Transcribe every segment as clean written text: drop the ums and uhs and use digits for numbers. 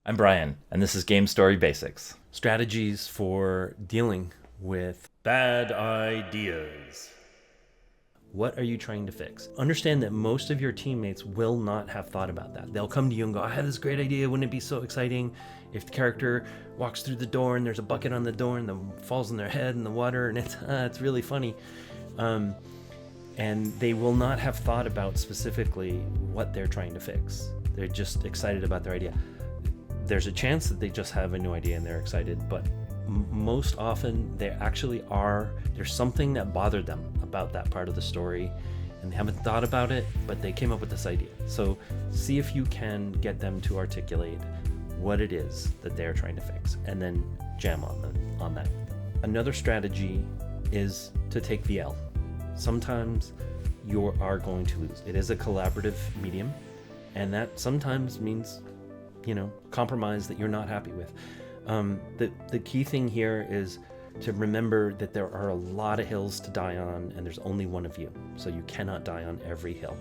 I'm Brian, and this is Game Story Basics. Strategies for dealing with bad ideas. What are you trying to fix? Understand that most of your teammates will not have thought about that. They'll come to you and go, I have this great idea. Wouldn't it be so exciting if the character walks through the door and there's a bucket on the door and then falls on their head in the water and it's really funny. And they will not have thought about specifically what they're trying to fix. They're just excited about their idea. There's a chance that they just have a new idea and they're excited, but most often there's something that bothered them about that part of the story and they haven't thought about it, but they came up with this idea. So see if you can get them to articulate what it is that they're trying to fix and then jam on that. Another strategy is to take the L. Sometimes you are going to lose. It is a collaborative medium, and that sometimes means compromise that you're not happy with. The key thing here is to remember that there are a lot of hills to die on and there's only one of you, so you cannot die on every hill.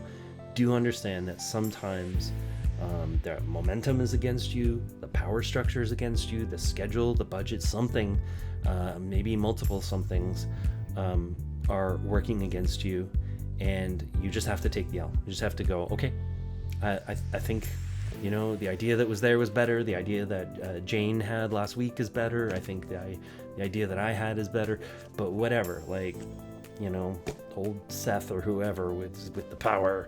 Do understand that sometimes the momentum is against you, the power structure is against you, the schedule, the budget, something, maybe multiple somethings are working against you, and you just have to take the L. You just have to go, okay, I think the idea that was there was better. The idea that Jane had last week is better. I think the idea that I had is better. But whatever, old Seth or whoever with the power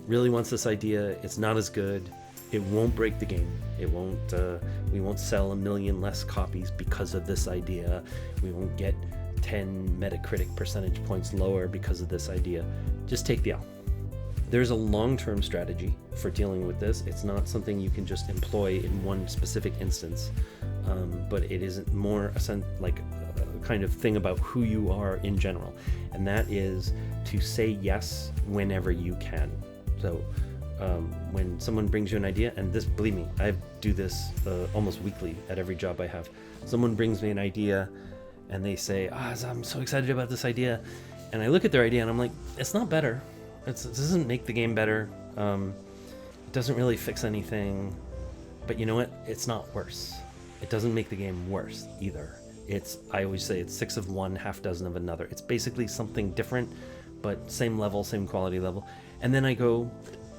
really wants this idea. It's not as good. It won't break the game. It won't. We won't sell 1 million less copies because of this idea. We won't get 10 Metacritic percentage points lower because of this idea. Just take the L. There's a long-term strategy for dealing with this. It's not something you can just employ in one specific instance, but it is more a kind of thing about who you are in general, and that is to say yes whenever you can. So when someone brings you an idea, and this, believe me, I do this almost weekly at every job I have. Someone brings me an idea and they say, I'm so excited about this idea, and I look at their idea and I'm like, it's not better. It doesn't make the game better. It doesn't really fix anything. But you know what? It's not worse. It doesn't make the game worse either. I always say it's 6 of one, half dozen of another. It's basically something different, but same level, same quality level. And then I go,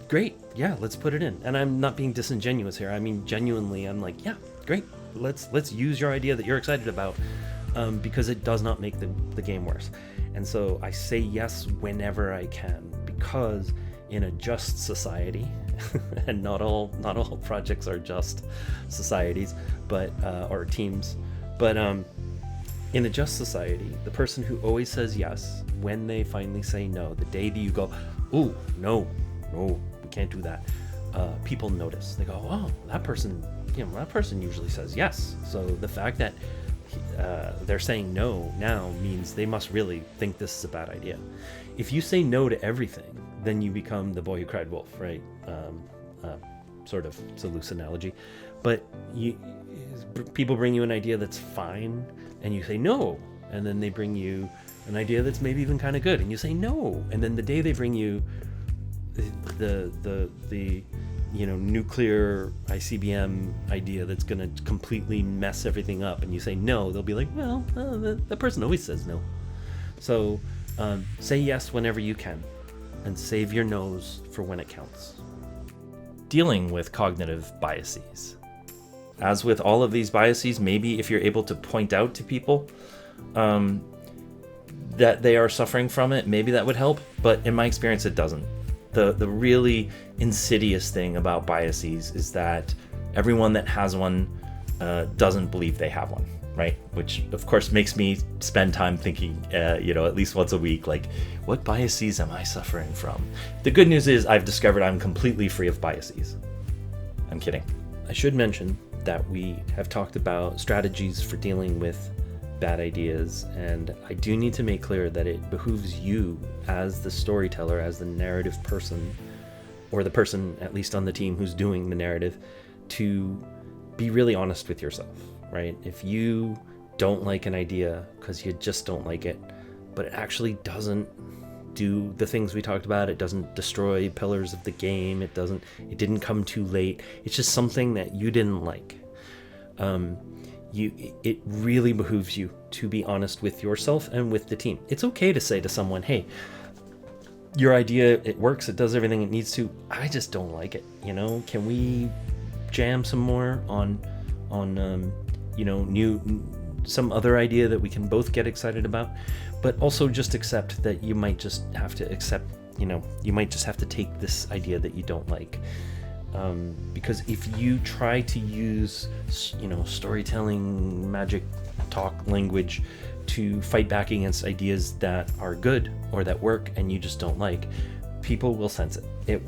great, yeah, let's put it in. And I'm not being disingenuous here. I mean, genuinely, I'm like, yeah, great. Let's use your idea that you're excited about, because it does not make the game worse. And so I say yes whenever I can, because in a just society, and not all projects are just societies, but or teams, but in a just society, the person who always says yes when they finally say no, the day that you go, ooh, no, we can't do that, people notice. They go, oh, that person usually says yes. So the fact that they're saying no now means they must really think this is a bad idea. If you say no to everything, then you become the boy who cried wolf, right? Sort of, it's a loose analogy, but people bring you an idea that's fine and you say no, and then they bring you an idea that's maybe even kind of good and you say no, and then the day they bring you the nuclear ICBM idea that's going to completely mess everything up, and you say no, they'll be like, well, the person always says no. So say yes whenever you can, and save your no's for when it counts. Dealing with cognitive biases. As with all of these biases, maybe if you're able to point out to people that they are suffering from it, maybe that would help, but in my experience, it doesn't. The really insidious thing about biases is that everyone that has one doesn't believe they have one, right? Which of course makes me spend time thinking, at least once a week, like, what biases am I suffering from? The good news is I've discovered I'm completely free of biases. I'm kidding. I should mention that we have talked about strategies for dealing with bad ideas, and I do need to make clear that it behooves you as the storyteller, as the narrative person, or the person at least on the team who's doing the narrative, to be really honest with yourself, right? If you don't like an idea because you just don't like it, but it actually doesn't do the things we talked about. It doesn't destroy pillars of the game. It didn't come too late. It's just something that you didn't like. It really behooves you to be honest with yourself and with the team. It's okay to say to someone, hey, your idea, it works, it does everything it needs to, I just don't like it. Can we jam some more on some other idea that we can both get excited about? But also just accept that you might just have to take this idea that you don't like. Because if you try to use, storytelling, magic, talk language to fight back against ideas that are good or that work and you just don't like, people will sense it.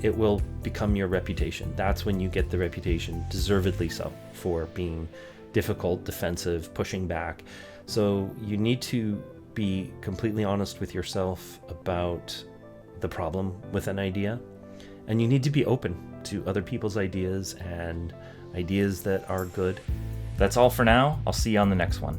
It will become your reputation. That's when you get the reputation, deservedly so, for being difficult, defensive, pushing back. So you need to be completely honest with yourself about the problem with an idea, and you need to be open to other people's ideas and ideas that are good. That's all for now. I'll see you on the next one.